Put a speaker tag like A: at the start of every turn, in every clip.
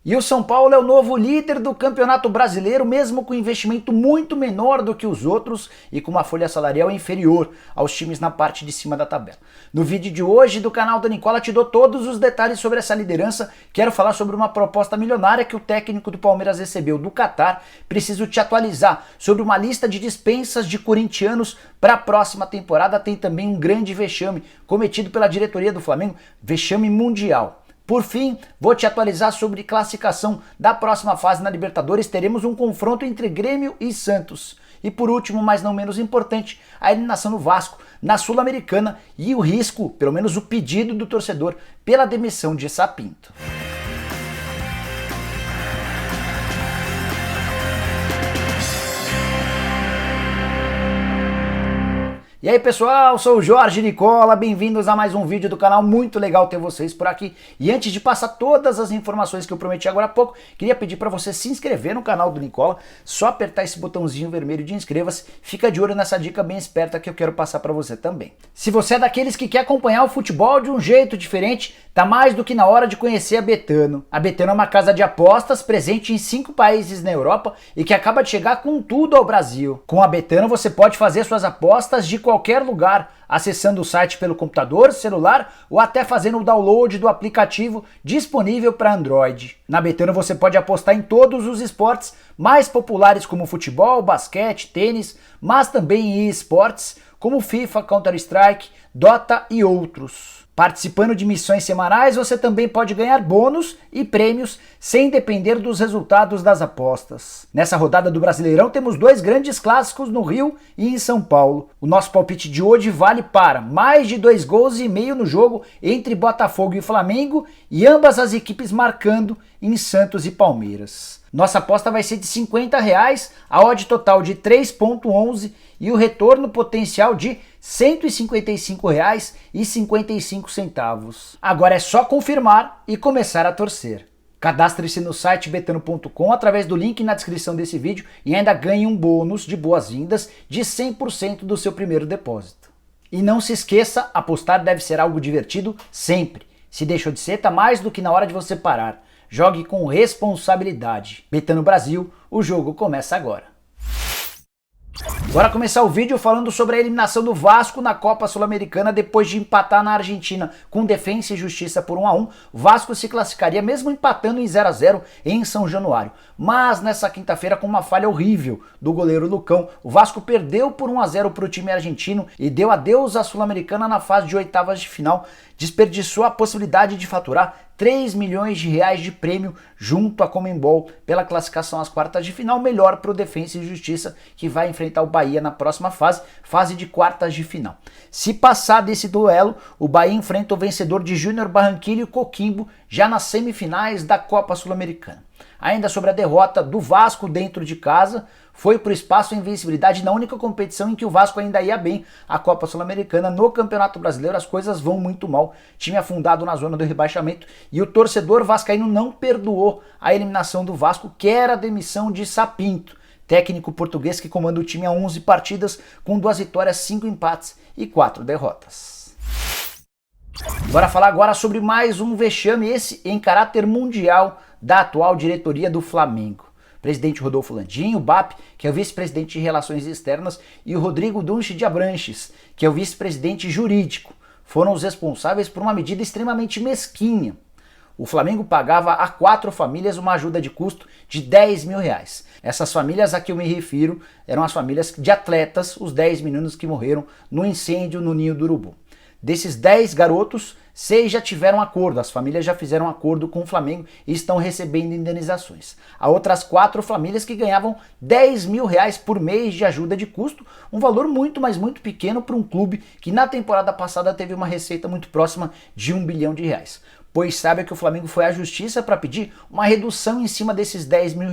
A: E o São Paulo é o novo líder do Campeonato Brasileiro, mesmo com investimento muito menor do que os outros e com uma folha salarial inferior aos times na parte de cima da tabela. No vídeo de hoje do canal da Nicola te dou todos os detalhes sobre essa liderança. Quero falar sobre uma proposta milionária que o técnico do Palmeiras recebeu do Catar. Preciso te atualizar sobre uma lista de dispensas de corintianos para a próxima temporada. Tem também um grande vexame cometido pela diretoria do Flamengo, vexame mundial. Por fim, vou te atualizar sobre classificação da próxima fase na Libertadores. Teremos um confronto entre Grêmio e Santos. E por último, mas não menos importante, a eliminação do Vasco na Sul-Americana e o risco, pelo menos o pedido do torcedor, pela demissão de Sapinto. E aí pessoal, sou o Jorge Nicola, bem-vindos a mais um vídeo do canal, muito legal ter vocês por aqui. E antes de passar todas as informações que eu prometi agora há pouco, queria pedir para você se inscrever no canal do Nicola, só apertar esse botãozinho vermelho de inscreva-se, fica de olho nessa dica bem esperta que eu quero passar para você também. Se você é daqueles que quer acompanhar o futebol de um jeito diferente, tá mais do que na hora de conhecer a Betano. A Betano é uma casa de apostas presente em 5 países na Europa e que acaba de chegar com tudo ao Brasil. Com a Betano você pode fazer suas apostas de qualquer lugar, acessando o site pelo computador, celular ou até fazendo o download do aplicativo disponível para Android. Na Betano você pode apostar em todos os esportes mais populares como futebol, basquete, tênis, mas também em esportes como FIFA, Counter-Strike, Dota e outros. Participando de missões semanais, você também pode ganhar bônus e prêmios sem depender dos resultados das apostas. Nessa rodada do Brasileirão temos 2 grandes clássicos no Rio e em São Paulo. O nosso palpite de hoje vale para mais de 2,5 gols no jogo entre Botafogo e Flamengo e ambas as equipes marcando em Santos e Palmeiras. Nossa aposta vai ser de R$50, a odd total de 3,11 e o retorno potencial de R$ 155,55. Agora é só confirmar e começar a torcer. Cadastre-se no site betano.com através do link na descrição desse vídeo e ainda ganhe um bônus de boas-vindas de 100% do seu primeiro depósito. E não se esqueça, apostar deve ser algo divertido sempre. Se deixou de ser, tá mais do que na hora de você parar. Jogue com responsabilidade. Betano Brasil, o jogo começa agora. Bora começar o vídeo falando sobre a eliminação do Vasco na Copa Sul-Americana depois de empatar na Argentina com Defensa e Justiça por 1-1. O Vasco se classificaria mesmo empatando em 0-0 em São Januário. Mas nessa quinta-feira, com uma falha horrível do goleiro Lucão, o Vasco perdeu por 1-0 para o time argentino e deu adeus à Sul-Americana na fase de oitavas de final. Desperdiçou a possibilidade de faturar R$3 milhões de prêmio junto à Conmebol pela classificação às quartas de final, melhor para o Defensa e Justiça, que vai enfrentar o Bahia na próxima fase de quartas de final. Se passar desse duelo, o Bahia enfrenta o vencedor de Júnior Barranquilla e Coquimbo já nas semifinais da Copa Sul-Americana. Ainda sobre a derrota do Vasco dentro de casa, foi para o espaço a invencibilidade na única competição em que o Vasco ainda ia bem, a Copa Sul-Americana. No Campeonato Brasileiro as coisas vão muito mal, time afundado na zona do rebaixamento e o torcedor vascaíno não perdoou a eliminação do Vasco, que era a demissão de Sapinto, técnico português que comanda o time há 11 partidas com 2 vitórias, 5 empates e 4 derrotas. Bora falar agora sobre mais um vexame, esse em caráter mundial, da atual diretoria do Flamengo. Presidente Rodolfo Landim, o BAP, que é o vice-presidente de Relações Externas, e o Rodrigo Dunche de Abranches, que é o vice-presidente jurídico, foram os responsáveis por uma medida extremamente mesquinha. O Flamengo pagava a 4 famílias uma ajuda de custo de R$10 mil. Essas famílias a que eu me refiro eram as famílias de atletas, os 10 meninos que morreram no incêndio no Ninho do Urubu. Desses 10 garotos, 6 já tiveram acordo, as famílias já fizeram acordo com o Flamengo e estão recebendo indenizações. Há outras 4 famílias que ganhavam R$10 mil por mês de ajuda de custo, um valor muito, mas muito pequeno para um clube que na temporada passada teve uma receita muito próxima de R$1 bilhão. Pois sabe que o Flamengo foi à justiça para pedir uma redução em cima desses R$10 mil.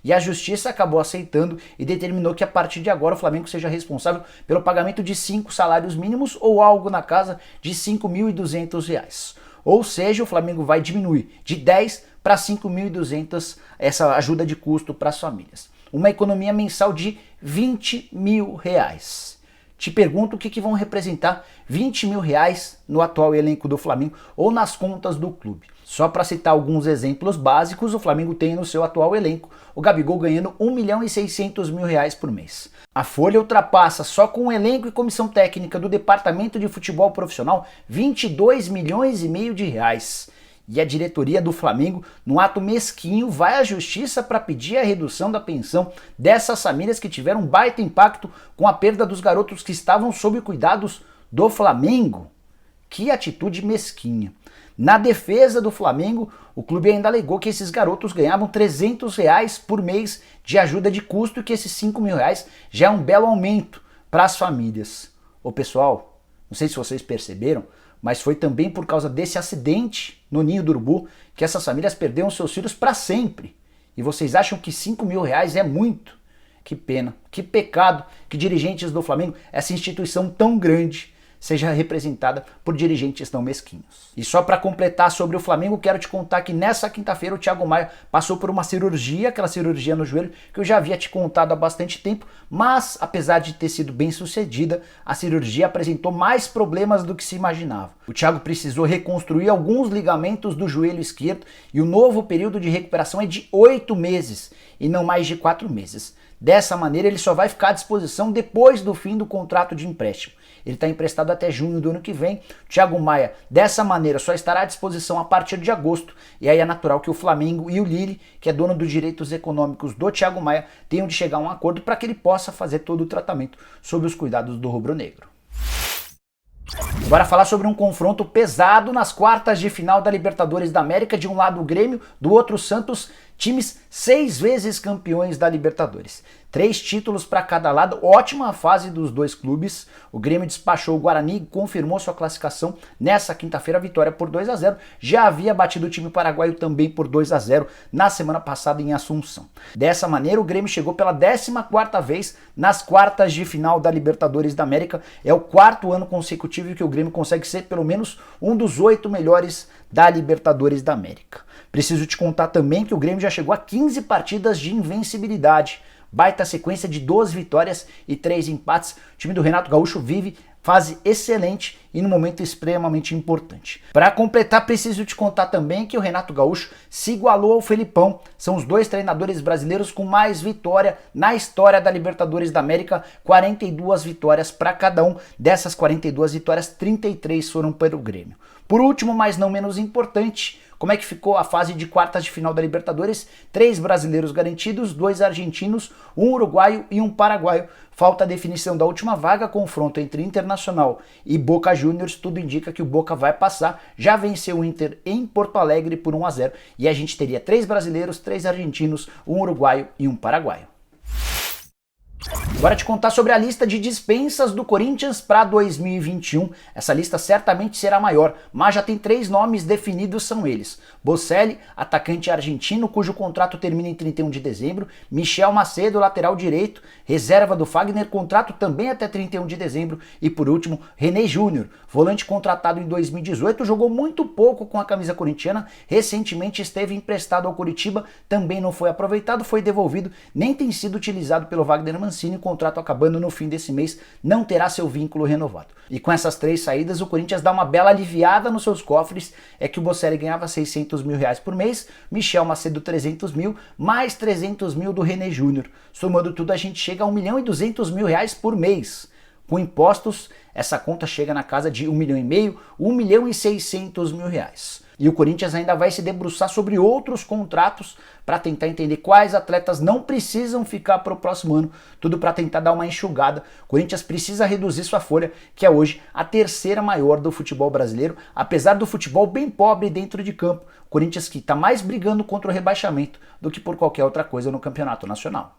A: E a justiça acabou aceitando e determinou que a partir de agora o Flamengo seja responsável pelo pagamento de 5 salários mínimos ou algo na casa de R$5.200. Ou seja, o Flamengo vai diminuir de 10 para 5.200 essa ajuda de custo para as famílias. Uma economia mensal de R$20 mil. Te pergunto o que vão representar R$20 mil no atual elenco do Flamengo ou nas contas do clube. Só para citar alguns exemplos básicos, o Flamengo tem no seu atual elenco o Gabigol ganhando R$ 1.600.000 por mês. A folha ultrapassa, só com o elenco e comissão técnica do Departamento de Futebol Profissional, R$ 22,5 milhões. E a diretoria do Flamengo, no ato mesquinho, vai à justiça para pedir a redução da pensão dessas famílias que tiveram um baita impacto com a perda dos garotos que estavam sob cuidados do Flamengo. Que atitude mesquinha. Na defesa do Flamengo, o clube ainda alegou que esses garotos ganhavam R$ 300 por mês de ajuda de custo e que esses R$ 5.000 já é um belo aumento para as famílias. Ô pessoal, não sei se vocês perceberam, mas foi também por causa desse acidente no Ninho do Urubu que essas famílias perderam seus filhos para sempre. E vocês acham que R$ 5.000 é muito? Que pena, que pecado que dirigentes do Flamengo, essa instituição tão grande, seja representada por dirigentes tão mesquinhos. E só para completar sobre o Flamengo, quero te contar que nessa quinta-feira o Thiago Maia passou por uma cirurgia, aquela cirurgia no joelho que eu já havia te contado há bastante tempo, mas apesar de ter sido bem sucedida, a cirurgia apresentou mais problemas do que se imaginava. O Thiago precisou reconstruir alguns ligamentos do joelho esquerdo e o novo período de recuperação é de 8 meses e não mais de 4 meses. Dessa maneira ele só vai ficar à disposição depois do fim do contrato de empréstimo. Ele está emprestado até junho do ano que vem. Thiago Maia, dessa maneira, só estará à disposição a partir de agosto. E aí é natural que o Flamengo e o Lille, que é dono dos direitos econômicos do Thiago Maia, tenham de chegar a um acordo para que ele possa fazer todo o tratamento sob os cuidados do rubro-negro. Agora falar sobre um confronto pesado nas quartas de final da Libertadores da América, de um lado o Grêmio, do outro o Santos, times 6 vezes campeões da Libertadores. 3 títulos para cada lado, ótima fase dos dois clubes. O Grêmio despachou o Guarani e confirmou sua classificação nessa quinta-feira, vitória por 2-0. Já havia batido o time paraguaio também por 2-0 na semana passada em Assunção. Dessa maneira, o Grêmio chegou pela 14ª vez nas quartas de final da Libertadores da América. É o 4º ano consecutivo que o Grêmio consegue ser pelo menos um dos 8 melhores da Libertadores da América. Preciso te contar também que o Grêmio já chegou a 15 partidas de invencibilidade. Baita sequência de 12 vitórias e 3 empates. O time do Renato Gaúcho vive fase excelente e num momento extremamente importante. Para completar, preciso te contar também que o Renato Gaúcho se igualou ao Felipão. São os 2 treinadores brasileiros com mais vitória na história da Libertadores da América. 42 vitórias para cada um. Dessas 42 vitórias, 33 foram para o Grêmio. Por último, mas não menos importante, como é que ficou a fase de quartas de final da Libertadores? 3 brasileiros garantidos, 2 argentinos, 1 uruguaio e 1 paraguaio. Falta a definição da última vaga, confronto entre Internacional e Boca Juniors. Tudo indica que o Boca vai passar. Já venceu o Inter em Porto Alegre por 1-0 e a gente teria 3 brasileiros, 3 argentinos, 1 uruguaio e 1 paraguaio. Agora te contar sobre a lista de dispensas do Corinthians para 2021. Essa lista certamente será maior, mas já tem 3 nomes definidos, são eles: Bocelli, atacante argentino, cujo contrato termina em 31 de dezembro, Michel Macedo, lateral direito, reserva do Fagner, contrato também até 31 de dezembro, e por último, René Júnior, volante contratado em 2018, jogou muito pouco com a camisa corintiana, recentemente esteve emprestado ao Coritiba, também não foi aproveitado, foi devolvido, nem tem sido utilizado pelo Wagner Mancini, o contrato acabando no fim desse mês, não terá seu vínculo renovado. E com essas 3 saídas, o Corinthians dá uma bela aliviada nos seus cofres. É que o Bocelli ganhava R$ 600.000 por mês, Michel Macedo 300 mil, mais 300 mil do René Júnior. Somando tudo, a gente chega a R$ 1.200.000 por mês. Com impostos, essa conta chega na casa de 1,5 milhão, R$ 1.600.000. E o Corinthians ainda vai se debruçar sobre outros contratos para tentar entender quais atletas não precisam ficar para o próximo ano, tudo para tentar dar uma enxugada. O Corinthians precisa reduzir sua folha, que é hoje a 3ª maior do futebol brasileiro, apesar do futebol bem pobre dentro de campo. O Corinthians que está mais brigando contra o rebaixamento do que por qualquer outra coisa no campeonato nacional.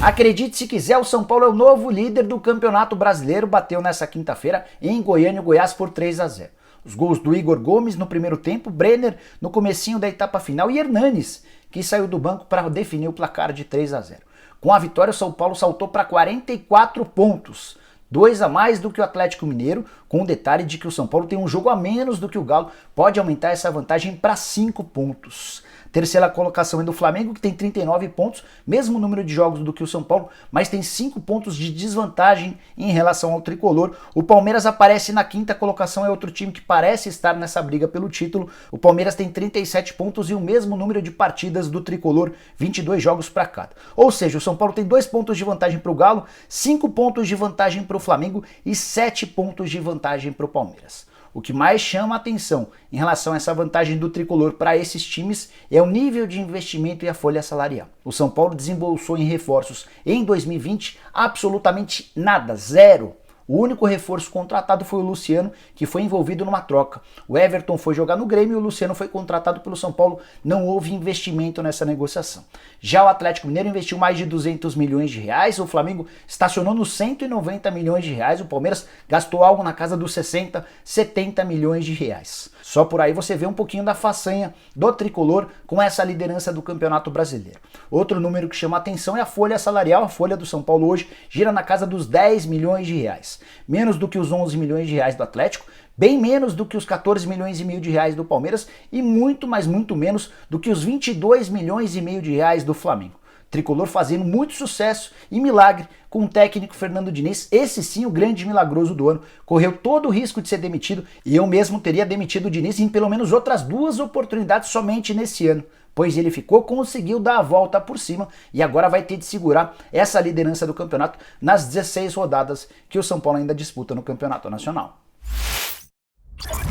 A: Acredite se quiser, o São Paulo é o novo líder do Campeonato Brasileiro, bateu nessa quinta-feira em Goiânia o Goiás por 3-0. Os gols do Igor Gomes no primeiro tempo, Brenner no comecinho da etapa final e Hernanes, que saiu do banco para definir o placar de 3-0. Com a vitória, o São Paulo saltou para 44 pontos. 2 a mais do que o Atlético Mineiro, com o detalhe de que o São Paulo tem um jogo a menos do que o Galo, pode aumentar essa vantagem para 5 pontos. Terceira colocação é do Flamengo, que tem 39 pontos, mesmo número de jogos do que o São Paulo, mas tem 5 pontos de desvantagem em relação ao tricolor. O Palmeiras aparece na quinta colocação, é outro time que parece estar nessa briga pelo título. O Palmeiras tem 37 pontos e o mesmo número de partidas do tricolor, 22 jogos para cada. Ou seja, o São Paulo tem 2 pontos de vantagem para o Galo, 5 pontos de vantagem para o Flamengo e 7 pontos de vantagem para o Palmeiras. O que mais chama a atenção em relação a essa vantagem do tricolor para esses times é o nível de investimento e a folha salarial. O São Paulo desembolsou em reforços em 2020 absolutamente nada, zero. O único reforço contratado foi o Luciano, que foi envolvido numa troca. O Everton foi jogar no Grêmio e o Luciano foi contratado pelo São Paulo. Não houve investimento nessa negociação. Já o Atlético Mineiro investiu mais de 200 milhões de reais, o Flamengo estacionou nos 190 milhões de reais, o Palmeiras gastou algo na casa dos 60, 70 milhões de reais. Só por aí você vê um pouquinho da façanha do tricolor com essa liderança do Campeonato Brasileiro. Outro número que chama a atenção é a folha salarial. A folha do São Paulo hoje gira na casa dos 10 milhões de reais. Menos do que os 11 milhões de reais do Atlético, bem menos do que os 14 milhões e meio de reais do Palmeiras e muito, mas muito menos do que os 22 milhões e meio de reais do Flamengo. Tricolor fazendo muito sucesso e milagre com o técnico Fernando Diniz, esse sim o grande milagroso do ano, correu todo o risco de ser demitido e eu mesmo teria demitido o Diniz em pelo menos outras 2 oportunidades somente nesse ano, pois ele conseguiu dar a volta por cima e agora vai ter de segurar essa liderança do campeonato nas 16 rodadas que o São Paulo ainda disputa no Campeonato Nacional.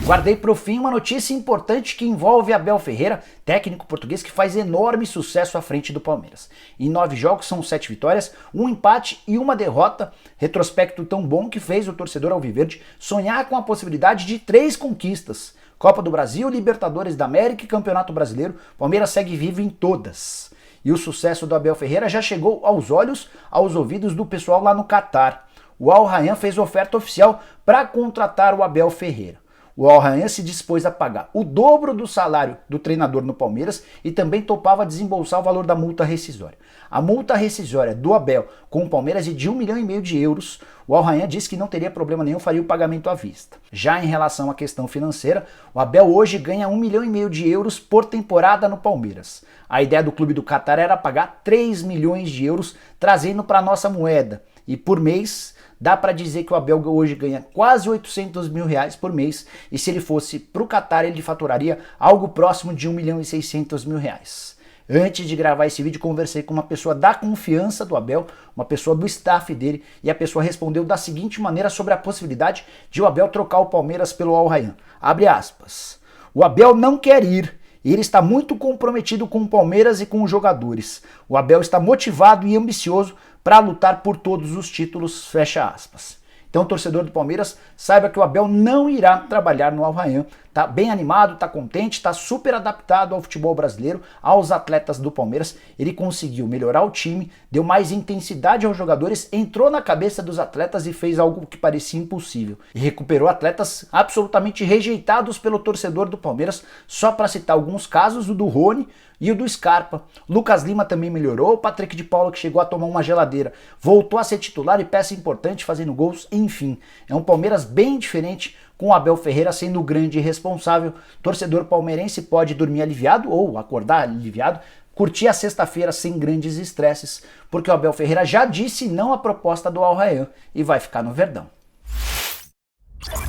A: Guardei para o fim uma notícia importante que envolve Abel Ferreira, técnico português que faz enorme sucesso à frente do Palmeiras. Em 9 jogos são 7 vitórias, 1 empate e 1 derrota, retrospecto tão bom que fez o torcedor alviverde sonhar com a possibilidade de 3 conquistas. Copa do Brasil, Libertadores da América e Campeonato Brasileiro, Palmeiras segue vivo em todas. E o sucesso do Abel Ferreira já chegou aos olhos, aos ouvidos do pessoal lá no Catar. O Al Rayyan fez oferta oficial para contratar o Abel Ferreira. O Al Rayyan se dispôs a pagar o dobro do salário do treinador no Palmeiras e também topava desembolsar o valor da multa rescisória. A multa rescisória do Abel com o Palmeiras é de 1,5 milhão de euros. O Al Rayyan disse que não teria problema nenhum, faria o pagamento à vista. Já em relação à questão financeira, o Abel hoje ganha 1,5 milhão de euros por temporada no Palmeiras. A ideia do clube do Catar era pagar 3 milhões de euros, trazendo para a nossa moeda. E por mês, dá para dizer que o Abel hoje ganha quase 800 mil reais por mês, e se ele fosse para o Catar ele faturaria algo próximo de 1 milhão e 600 mil reais. Antes de gravar esse vídeo, conversei com uma pessoa da confiança do Abel, uma pessoa do staff dele, e a pessoa respondeu da seguinte maneira sobre a possibilidade de o Abel trocar o Palmeiras pelo Al Rayyan. Abre aspas. O Abel não quer ir. Ele está muito comprometido com o Palmeiras e com os jogadores. O Abel está motivado e ambicioso para lutar por todos os títulos, fecha aspas. Então, torcedor do Palmeiras, saiba que o Abel não irá trabalhar no Al Rayyan. Tá bem animado, tá contente, tá super adaptado ao futebol brasileiro, aos atletas do Palmeiras. Ele conseguiu melhorar o time, deu mais intensidade aos jogadores, entrou na cabeça dos atletas e fez algo que parecia impossível. E recuperou atletas absolutamente rejeitados pelo torcedor do Palmeiras, só para citar alguns casos, o do Rony e o do Scarpa. Lucas Lima também melhorou, o Patrick de Paula, que chegou a tomar uma geladeira, voltou a ser titular e peça importante, fazendo gols, enfim. É um Palmeiras bem diferente, com o Abel Ferreira sendo o grande responsável. Torcedor palmeirense pode dormir aliviado ou acordar aliviado, curtir a sexta-feira sem grandes estresses, porque o Abel Ferreira já disse não à proposta do Al Rayyan e vai ficar no Verdão.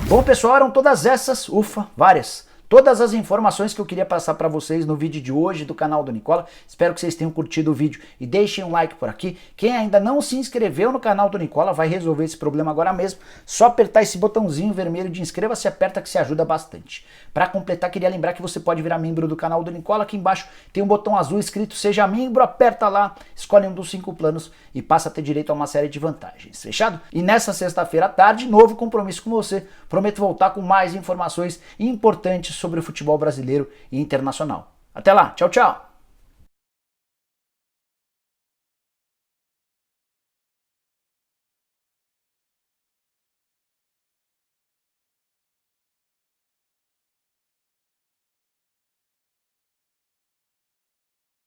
A: Bom, pessoal, eram todas essas, várias. Todas as informações que eu queria passar para vocês no vídeo de hoje do canal do Nicola. Espero que vocês tenham curtido o vídeo e deixem um like por aqui. Quem ainda não se inscreveu no canal do Nicola vai resolver esse problema agora mesmo. Só apertar esse botãozinho vermelho de inscreva-se, aperta que se ajuda bastante. Para completar, queria lembrar que você pode virar membro do canal do Nicola. Aqui embaixo tem um botão azul escrito Seja Membro, aperta lá, escolhe um dos 5 planos e passa a ter direito a uma série de vantagens. Fechado? E nessa sexta-feira à tarde, novo compromisso com você. Prometo voltar com mais informações importantes sobre o futebol brasileiro e internacional. Até lá, tchau, tchau!